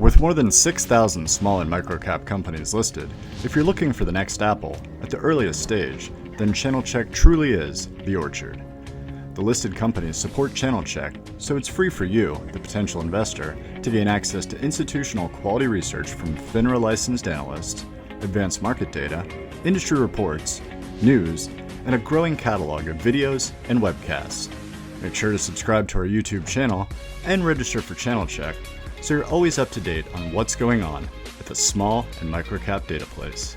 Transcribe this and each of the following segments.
With more than 6,000 small and micro-cap companies listed, if you're looking for the next Apple at the earliest stage, then Channel Check truly is the orchard. The listed companies support Channel Check, so it's free for you, the potential investor, to gain access to institutional quality research from FINRA licensed analysts, advanced market data, industry reports, news, and a growing catalog of videos and webcasts. Make sure to subscribe to our YouTube channel and register for Channel Check so you're always up to date on what's going on at the small and microcap data place.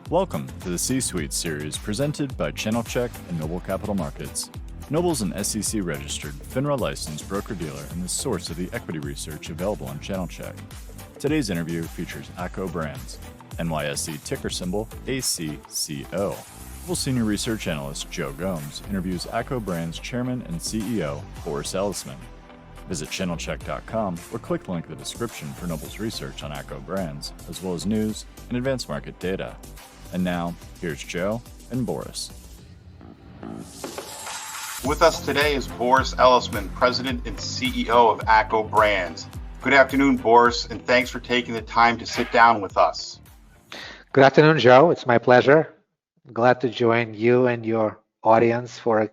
Welcome to the C-Suite series presented by Channel Check and Noble Capital Markets. Noble is an SEC-registered, FINRA-licensed broker-dealer and the source of the equity research available on Channel Check. Today's interview features ACCO Brands, NYSE ticker symbol ACCO. Noble Senior Research Analyst Joe Gomes interviews ACCO Brands Chairman and CEO Boris Elisman. Visit channelcheck.com or click the link in the description for Noble's research on ACCO Brands, as well as news and advanced market data. And now, here's Joe and Boris. With us today is Boris Elisman, President and CEO of ACCO Brands. Good afternoon, Boris, and thanks for taking the time to sit down with us. Good afternoon, Joe. It's my pleasure. Glad to join you and your audience for a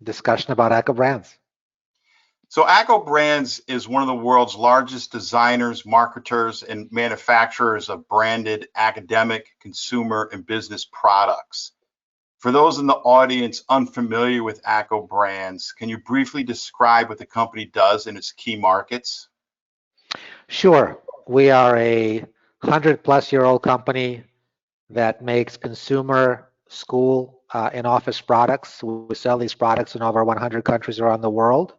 discussion about ACCO Brands. So ACCO Brands is one of the world's largest designers, marketers, and manufacturers of branded academic, consumer, and business products. For those in the audience unfamiliar with ACCO Brands, can you briefly describe what the company does in its key markets? Sure. We are a 100-plus-year-old company that makes consumer, school, and office products. We sell these products in over 100 countries around the world.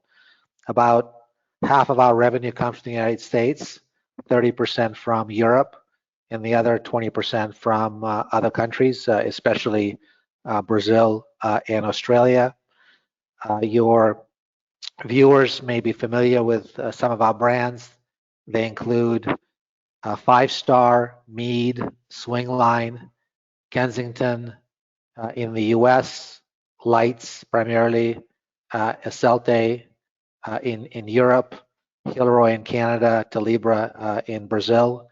About half of our revenue comes from the United States, 30% from Europe, and the other 20% from other countries, especially Brazil and Australia. Your viewers may be familiar with some of our brands. They include Five Star, Mead, Swingline, Kensington in the US, Lights primarily, Acelte in Europe, Hilroy in Canada, Telebra in Brazil.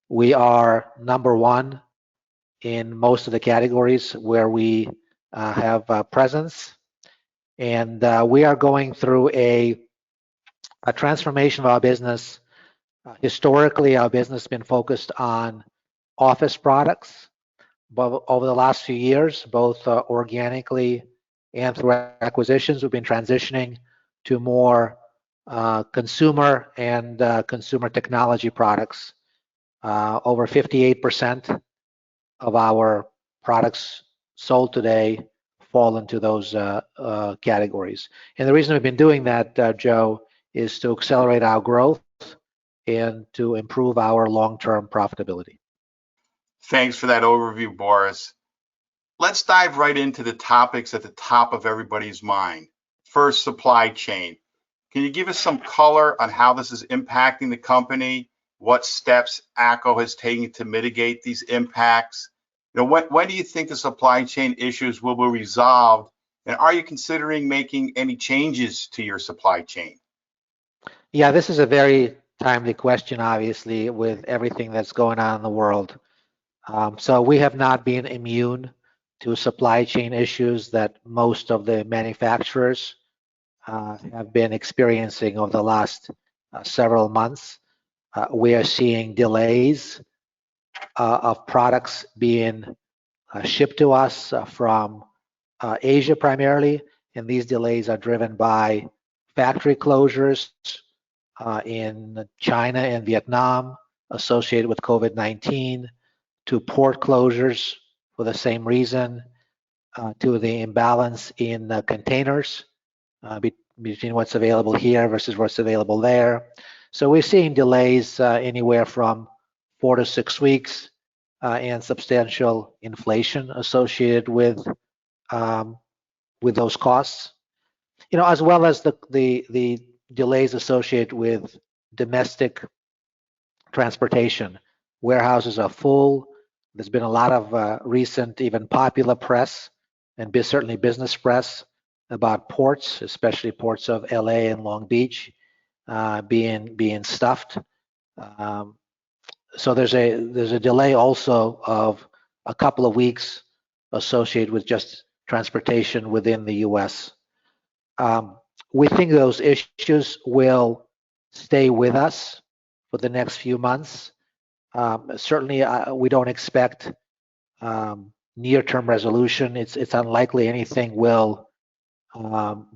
We are number one in most of the categories where we have presence. And we are going through a transformation of our business. Historically, our business has been focused on office products, but over the last few years, both organically and through acquisitions, we've been transitioning to more consumer and consumer technology products. Over 58% of our products sold today fall into those categories. And the reason we've been doing that, Joe, is to accelerate our growth and to improve our long-term profitability. Thanks for that overview, Boris. Let's dive right into the topics at the top of everybody's mind. First, supply chain. Can you give us some color on how this is impacting the company? What steps ACCO has taken to mitigate these impacts? When do you think the supply chain issues will be resolved? And are you considering making any changes to your supply chain? Yeah, this is a very timely question, obviously, with everything that's going on in the world. So we have not been immune to supply chain issues that most of the manufacturers have been experiencing over the last several months. We are seeing delays of products being shipped to us from Asia primarily, and these delays are driven by factory closures in China and Vietnam associated with COVID-19, to port closures for the same reason, to the imbalance in containers between what's available here versus what's available there. So we're seeing delays anywhere from 4 to 6 weeks and substantial inflation associated with those costs. As well as the delays associated with domestic transportation. Warehouses are full. There's been a lot of recent, even popular press and certainly business press about ports, especially ports of LA and Long Beach, being stuffed. So there's a delay also of a couple of weeks associated with just transportation within the U.S. We think those issues will stay with us for the next few months. Certainly, we don't expect near-term resolution. It's unlikely anything will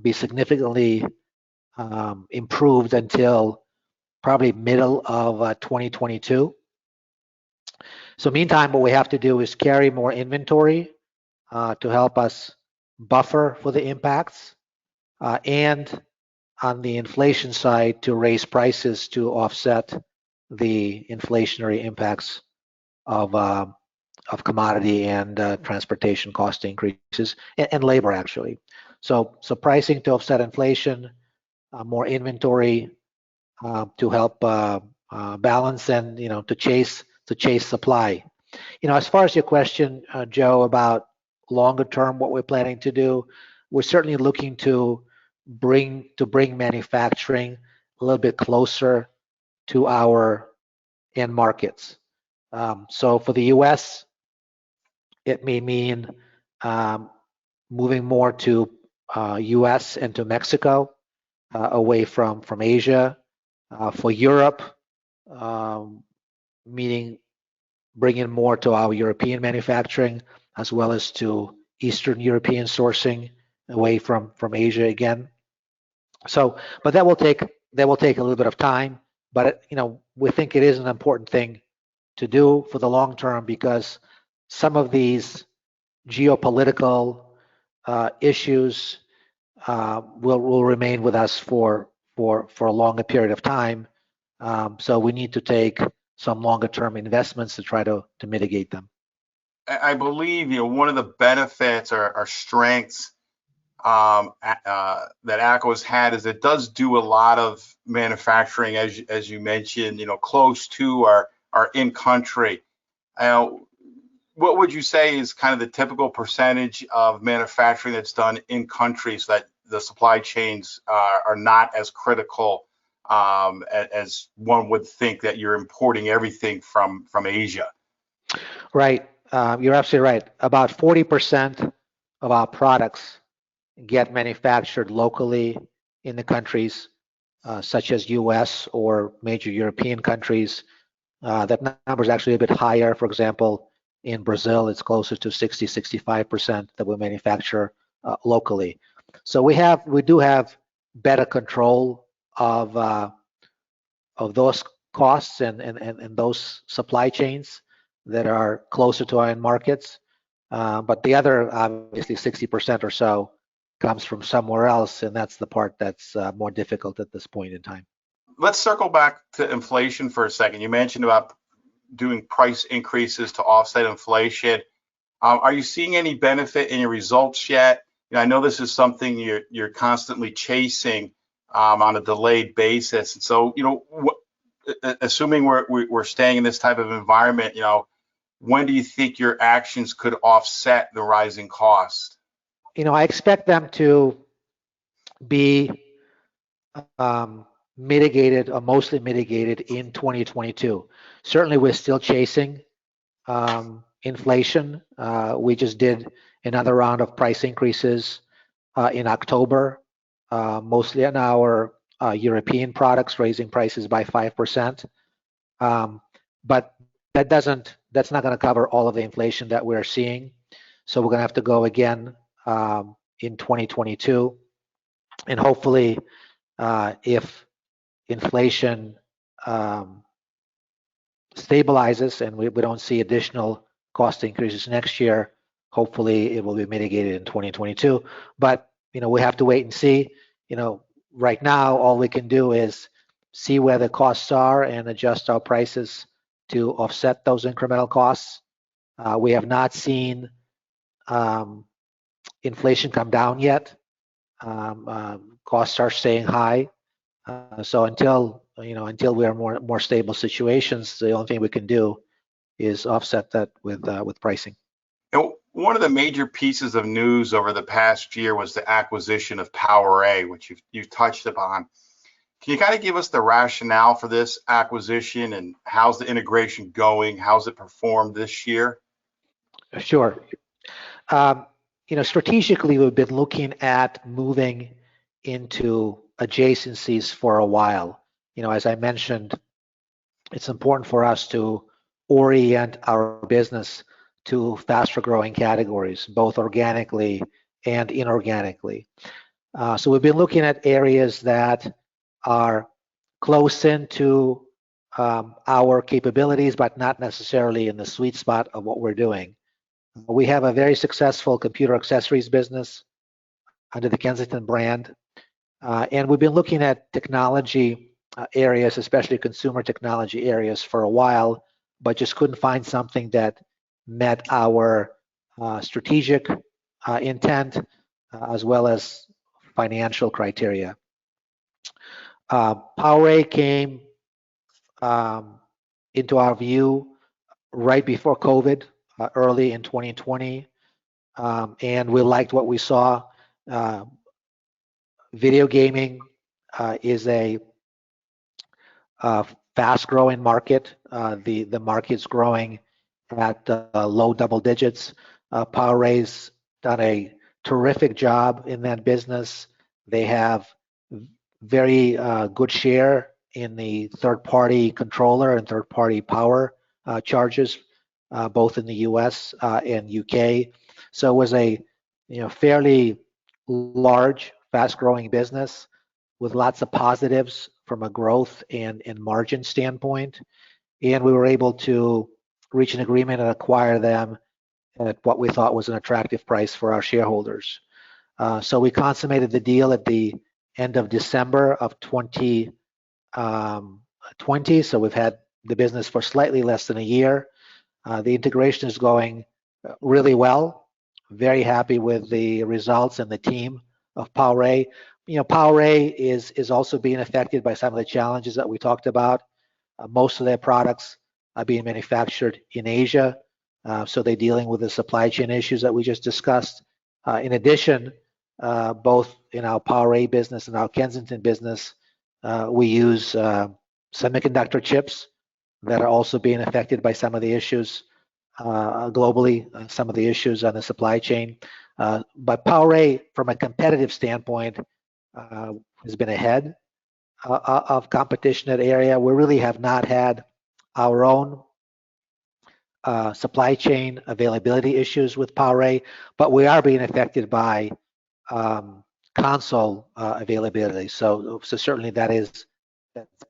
be significantly improved until probably middle of 2022. So meantime, what we have to do is carry more inventory to help us buffer for the impacts, and on the inflation side to raise prices to offset the inflationary impacts of commodity and transportation cost increases and labor actually. So pricing to offset inflation, more inventory to help balance and to chase supply. As far as your question, Joe, about longer term, what we're planning to do, we're certainly looking to bring manufacturing a little bit closer to our end markets. So for the U.S., it may mean moving more to U.S. and to Mexico, away from Asia. For Europe, meaning bringing more to our European manufacturing, as well as to Eastern European sourcing away from Asia again. So, but that will take a little bit of time. But we think it is an important thing to do for the long term, because some of these geopolitical issues will remain with us for a longer period of time. So we need to take some longer term investments to try to mitigate them. I believe one of the benefits or strengths that ACCO has had is it does do a lot of manufacturing, as you mentioned, close to our in country. What would you say is kind of the typical percentage of manufacturing that's done in country, so that the supply chains are not as critical as one would think, that you're importing everything from Asia? Right. You're absolutely right. About 40% of our products get manufactured locally in the countries such as US or major European countries. That number is actually a bit higher. For example, in Brazil, it's closer to 60-65% that we manufacture locally. So we do have better control of those costs and those supply chains that are closer to our end markets. But the other, obviously 60% or so, comes from somewhere else, and that's the part that's more difficult at this point in time. Let's circle back to inflation for a second. You mentioned about doing price increases to offset inflation. Are you seeing any benefit in your results yet? I know this is something you're constantly chasing on a delayed basis. And so, assuming we're staying in this type of environment, when do you think your actions could offset the rising cost? I expect them to be mitigated or mostly mitigated in 2022. Certainly, we're still chasing inflation. We just did another round of price increases in October, mostly on our European products, raising prices by 5%. But that's not going to cover all of the inflation that we're seeing. So we're going to have to go again in 2022, and hopefully, if inflation stabilizes and we don't see additional cost increases next year, hopefully it will be mitigated in 2022. But we have to wait and see. Right now, all we can do is see where the costs are and adjust our prices to offset those incremental costs. We have not seen inflation come down yet. Costs are staying high. So until we are more stable situations, the only thing we can do is offset that with pricing. One of the major pieces of news over the past year was the acquisition of PowerA, which you've touched upon. Can you kind of give us the rationale for this acquisition and how's the integration going? How's it performed this year? Sure. Strategically, we've been looking at moving into adjacencies for a while. As I mentioned, it's important for us to orient our business to faster growing categories, both organically and inorganically. So we've been looking at areas that are close into our capabilities, but not necessarily in the sweet spot of what we're doing. We have a very successful computer accessories business under the Kensington brand. And we've been looking at technology areas, especially consumer technology areas, for a while, but just couldn't find something that met our strategic intent as well as financial criteria. PowerA came into our view right before COVID, early in 2020, and we liked what we saw. Video gaming is a fast-growing market. The market's growing at low double digits. PowerA's done a terrific job in that business. They have very good share in the third-party controller and third-party power charges, both in the U.S. and U.K. So it was a fairly large, fast-growing business with lots of positives from a growth and margin standpoint. And we were able to reach an agreement and acquire them at what we thought was an attractive price for our shareholders. So we consummated the deal at the end of December of 2020. So we've had the business for slightly less than a year. The integration is going really well. Very happy with the results and the team of PowerA. PowerA is also being affected by some of the challenges that we talked about. Most of their products are being manufactured in Asia, so they're dealing with the supply chain issues that we just discussed. In addition, both in our PowerA business and our Kensington business, we use semiconductor chips that are also being affected by some of the issues globally, some of the issues on the supply chain. But PowerA, from a competitive standpoint, has been ahead of competition in that area. We really have not had our own supply chain availability issues with PowerA, but we are being affected by console availability. So certainly that's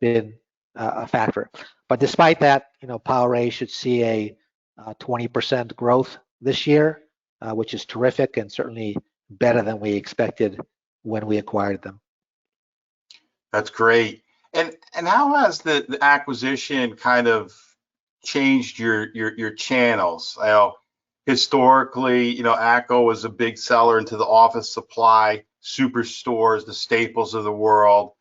been a factor. But despite that, PowerA should see a 20% growth this year, which is terrific and certainly better than we expected when we acquired them. That's great. And how has the acquisition kind of changed your channels? Historically, ACCO was a big seller into the office supply, superstores, the Staples of the world.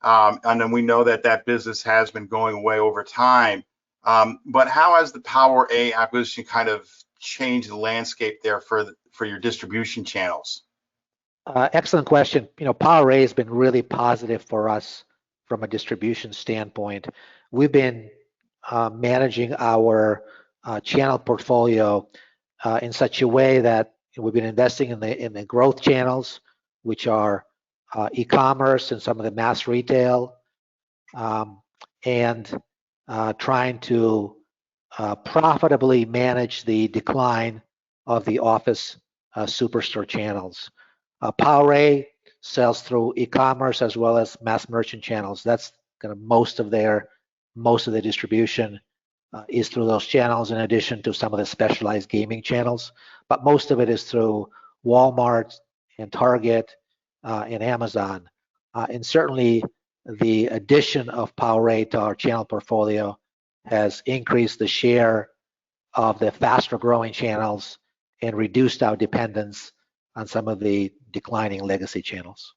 And then we know that business has been going away over time. But how has the PowerA acquisition kind of changed the landscape there for your distribution channels? Excellent question. PowerA has been really positive for us from a distribution standpoint. We've been managing our channel portfolio in such a way that we've been investing in the growth channels, which are e-commerce and some of the mass retail, and trying to profitably manage the decline of the office superstore channels. PowerA sells through e-commerce as well as mass merchant channels. That's kind of most of the distribution is through those channels, in addition to some of the specialized gaming channels. But most of it is through Walmart and Target and Amazon. And certainly the addition of PowerA to our channel portfolio has increased the share of the faster growing channels and reduced our dependence on some of the declining legacy channels.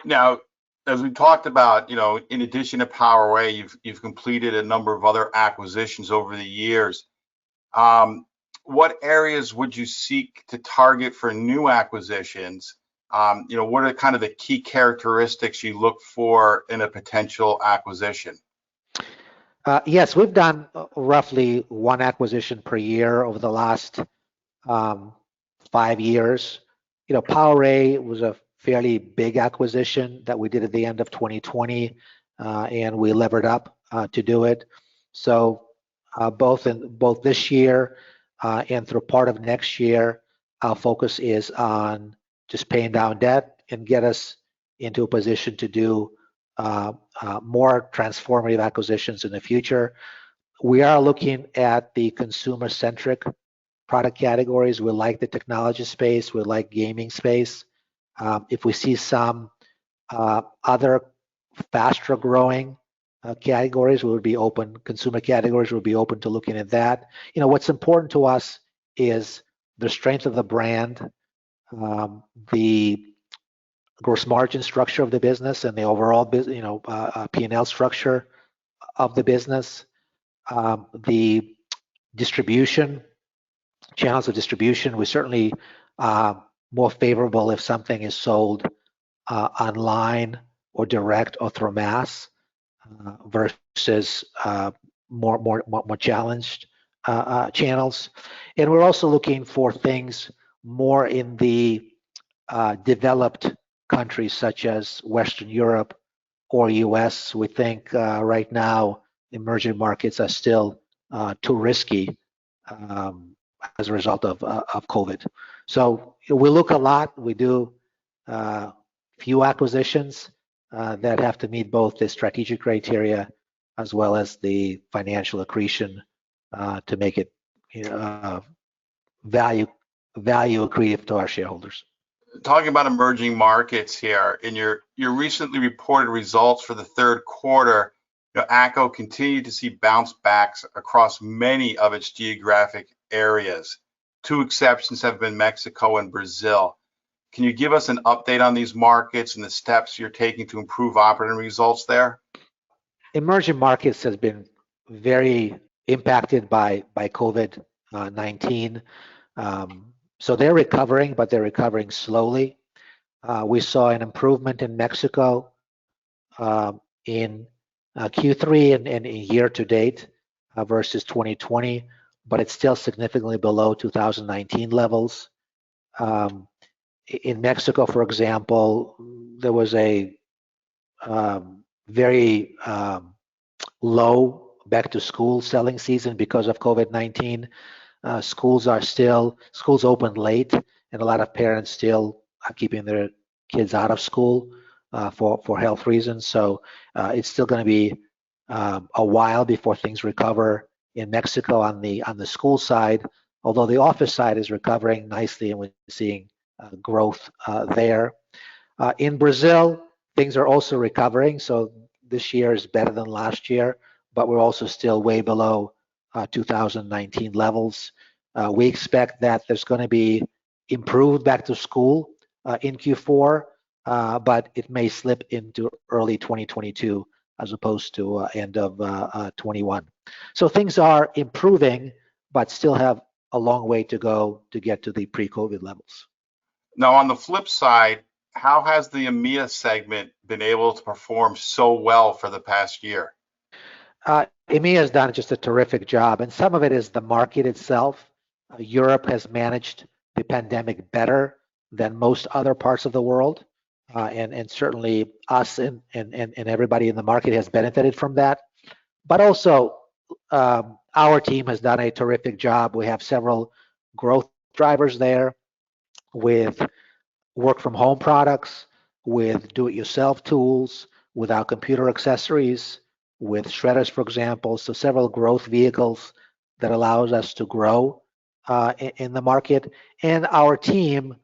Now, as we talked about, in addition to PowerA, you've completed a number of other acquisitions over the years. what areas would you seek to target for new acquisitions? What are kind of the key characteristics you look for in a potential acquisition? Yes, we've done roughly one acquisition per year over the last 5 years. PowerA was a fairly big acquisition that we did at the end of 2020, and we levered up to do it. So both this year and through part of next year, our focus is on just paying down debt and get us into a position to do more transformative acquisitions in the future. We are looking at the consumer-centric product categories. We like the technology space. We like gaming space. If we see some other faster growing categories, we would be open. Consumer categories, we'll be open to looking at that. What's important to us is the strength of the brand, the gross margin structure of the business, and the overall P&L structure of the business. The distribution, channels of distribution, we certainly more favorable if something is sold online or direct or through mass versus more challenged channels. And we're also looking for things more in the developed countries such as Western Europe or US. We think right now emerging markets are still too risky as a result of COVID. So we look a lot. We do few acquisitions that have to meet both the strategic criteria as well as the financial accretion to make it value accretive to our shareholders. Talking about emerging markets here, in your recently reported results for the third quarter, ACCO continued to see bounce backs across many of its geographic areas. Two exceptions have been Mexico and Brazil. Can you give us an update on these markets and the steps you're taking to improve operating results there? Emerging markets has been very impacted by COVID-19. So they're recovering, but they're recovering slowly. We saw an improvement in Mexico in Q3 and year to date versus 2020, but it's still significantly below 2019 levels. In Mexico, for example, there was a very low back to school selling season because of COVID-19. Schools opened late, and a lot of parents still are keeping their kids out of school for health reasons. So it's still going to be a while before things recover in Mexico on the school side, although the office side is recovering nicely, and we're seeing growth there. In Brazil, things are also recovering. So this year is better than last year, but we're also still way below 2019 levels. We expect that there's going to be improved back to school in Q4, but it may slip into early 2022 as opposed to end of 21. So things are improving, but still have a long way to go to get to the pre-COVID levels. Now, on the flip side, how has the EMEA segment been able to perform so well for the past year? EMEA has done just a terrific job, and some of it is the market itself. Europe has managed the pandemic better than most other parts of the world, and certainly us and everybody in the market has benefited from that. But also, our team has done a terrific job. We have several growth drivers there with work from home products, with do-it-yourself tools, with our computer accessories, with shredders, for example. So several growth vehicles that allows us to grow in the market. And our team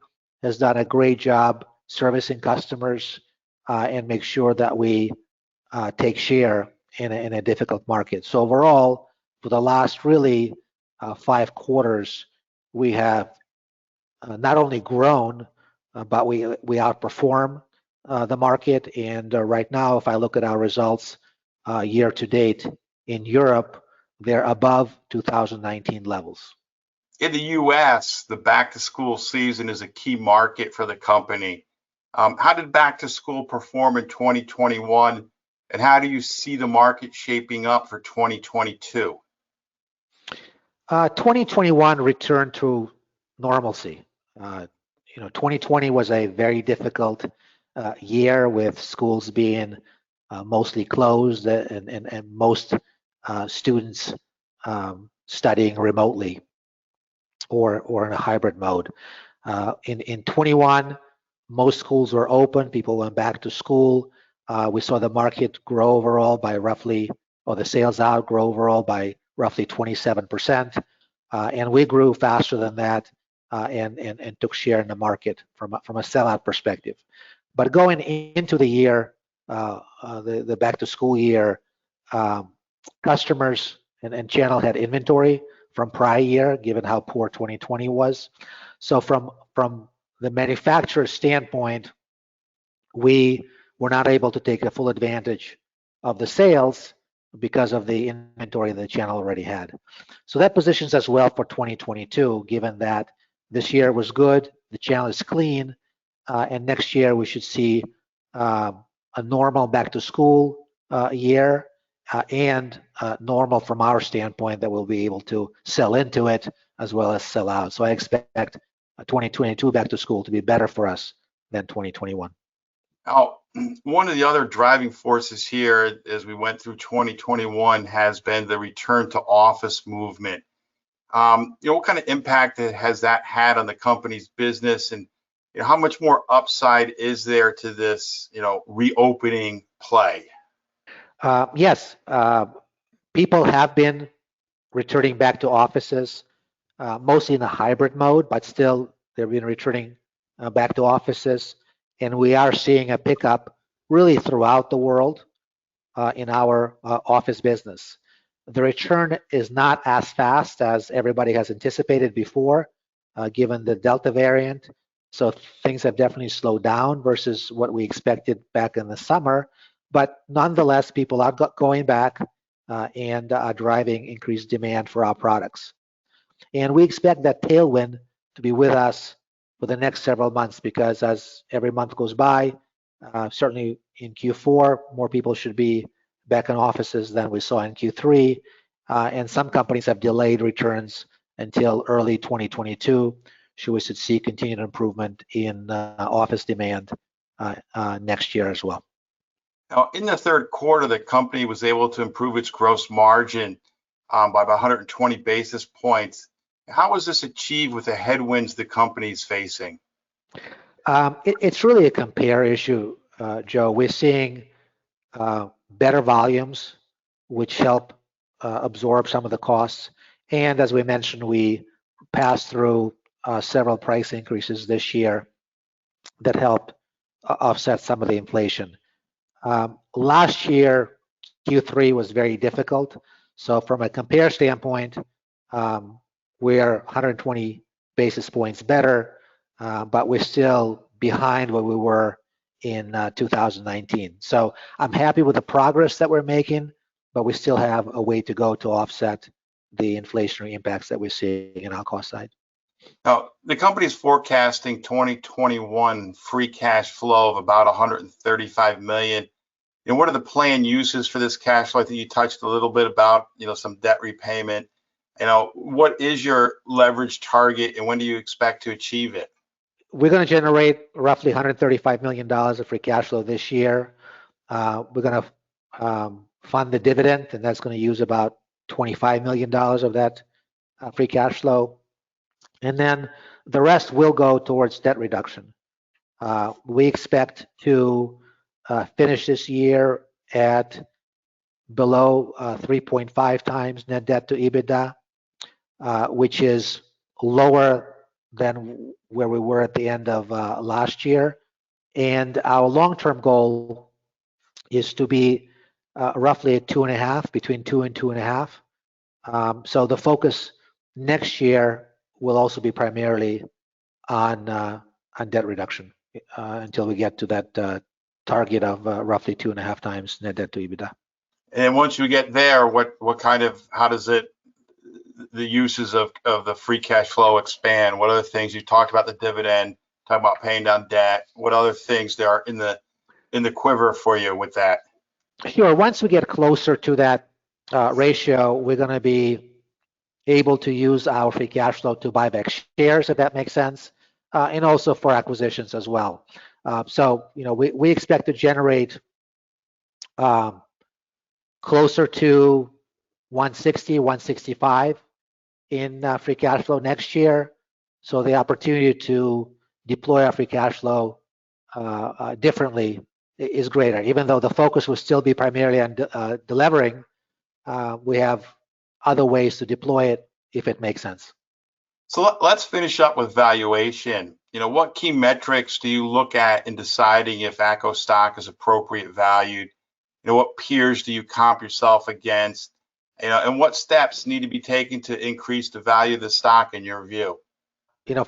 has done a great job servicing customers and make sure that we take share in a difficult market. So overall, for the last really 5 quarters, we have not only grown, but we outperform the market. And right now, if I look at our results year to date in Europe, they're above 2019 levels. In the U.S., the back-to-school season is a key market for the company. How did back-to-school perform in 2021, and how do you see the market shaping up for 2022? 2021 returned to normalcy. 2020 was a very difficult year with schools being mostly closed and most students studying remotely or in a hybrid mode. In 21, most schools were open. People went back to school. We saw the market grow overall by roughly, or the sales out grow overall by roughly 27%. And we grew faster than that and took share in the market from a sellout perspective. But going into the year, the back to school year, customers and channel had inventory from prior year, given how poor 2020 was. So from the manufacturer standpoint, we were not able to take a full advantage of the sales because of the inventory the channel already had. So that positions us well for 2022, given that this year was good, the channel is clean, and next year we should see a normal back to school year and normal from our standpoint that we'll be able to sell into it as well as sell out. So I expect 2022 back to school to be better for us than 2021. Now, one of the other driving forces here as we went through 2021 has been the return to office movement. What kind of impact has that had on the company's business, and how much more upside is there to this, reopening play? Yes, people have been returning back to offices, mostly in a hybrid mode, but still they've been returning back to offices. And we are seeing a pickup really throughout the world in our office business. The return is not as fast as everybody has anticipated before, given the Delta variant. So things have definitely slowed down versus what we expected back in the summer. But nonetheless, people are going back and are driving increased demand for our products. And we expect that tailwind to be with us for the next several months, because as every month goes by, certainly in Q4, more people should be back in offices than we saw in Q3. And some companies have delayed returns until early 2022. So we should see continued improvement in office demand next year as well. Now, in the third quarter, the company was able to improve its gross margin by about 120 basis points. How was this achieved with the headwinds the company is facing? It's really a compare issue, Joe. We're seeing better volumes, which help absorb some of the costs. And as we mentioned, we passed through several price increases this year that helped offset some of the inflation. Last year, Q3 was very difficult. So from a compare standpoint, we're 120 basis points better, but we're still behind where we were in 2019. So I'm happy with the progress that we're making, but we still have a way to go to offset the inflationary impacts that we're seeing in our cost side. Now, the company is forecasting 2021 free cash flow of about 135 million. And what are the planned uses for this cash flow? I think you touched a little bit about, some debt repayment. What is your leverage target, and when do you expect to achieve it? We're going to generate roughly $135 million of free cash flow this year. We're going to fund the dividend, and that's going to use about $25 million of that free cash flow. And then the rest will go towards debt reduction. We expect to finish this year at below 3.5 times net debt to EBITDA, which is lower than where we were at the end of last year. And our long-term goal is to be roughly at 2.5, between 2 and 2.5. So the focus next year will also be primarily on debt reduction until we get to that target of roughly 2.5 times net debt to EBITDA. And once you get there, how does it the uses of the free cash flow expand? What other things? You talked about the dividend, talk about paying down debt. What other things there are in the quiver for you with that? Sure. Once we get closer to that ratio, we're going to be able to use our free cash flow to buy back shares, if that makes sense, and also for acquisitions as well. So, we expect to generate closer to 160, 165 in free cash flow next year. So the opportunity to deploy our free cash flow differently is greater. Even though the focus will still be primarily on delevering, we have other ways to deploy it if it makes sense. So let's finish up with valuation. What key metrics do you look at in deciding if ACCO stock is appropriate valued? What peers do you comp yourself against? And what steps need to be taken to increase the value of the stock in your view?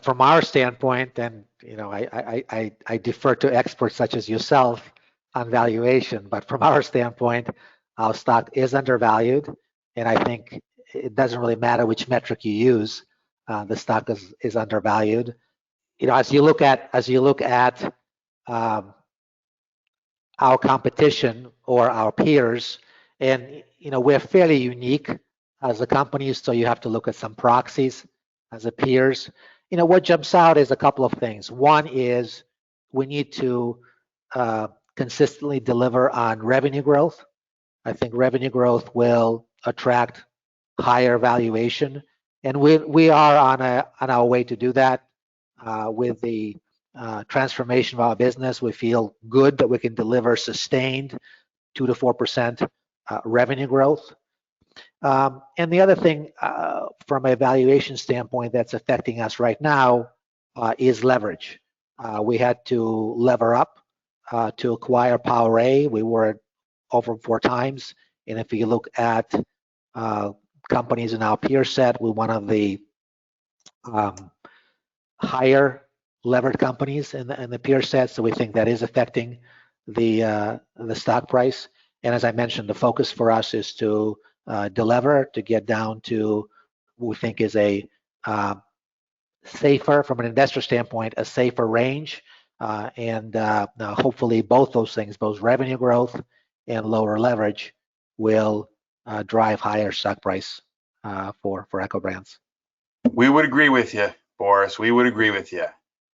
From our standpoint, and I defer to experts such as yourself on valuation, but from our standpoint, our stock is undervalued, and I think it doesn't really matter which metric you use. The stock is undervalued. As you look at our competition or our peers, and we're fairly unique as a company, so you have to look at some proxies as a peers. What jumps out is a couple of things. One is we need to consistently deliver on revenue growth. I think revenue growth will attract higher valuation, and we are on our way to do that with the transformation of our business. We feel good that we can deliver sustained 2 to 4% revenue growth. And the other thing from a valuation standpoint that's affecting us right now is leverage. We had to lever up to acquire PowerA. We were over 4 times. And if you look at companies in our peer set, we're one of the higher levered companies in the peer set. So we think that is affecting the stock price. And as I mentioned, the focus for us is to delever to get down to what we think is a safer, from an investor standpoint, a safer range. And hopefully both those things, both revenue growth and lower leverage, will drive higher stock price for ACCO Brands. We would agree with you, Boris. We would agree with you.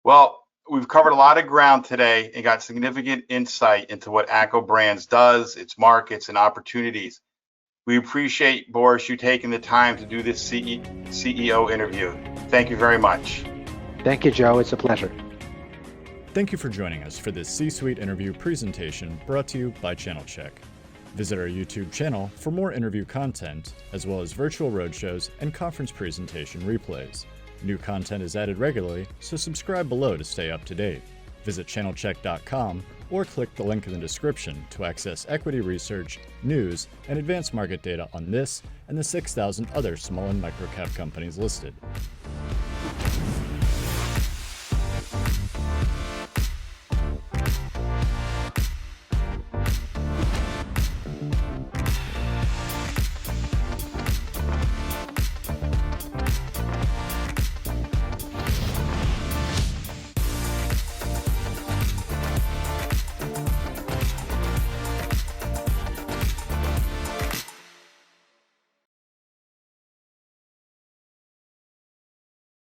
Well, we've covered a lot of ground today and got significant insight into what ACCO Brands does, its markets, and opportunities. We appreciate, Boris, you taking the time to do this CEO interview. Thank you very much. Thank you, Joe. It's a pleasure. Thank you for joining us for this C-Suite interview presentation brought to you by Channel Check. Visit our YouTube channel for more interview content, as well as virtual roadshows and conference presentation replays. New content is added regularly, so subscribe below to stay up to date. Visit channelcheck.com or click the link in the description to access equity research, news, and advanced market data on this and the 6,000 other small and microcap companies listed.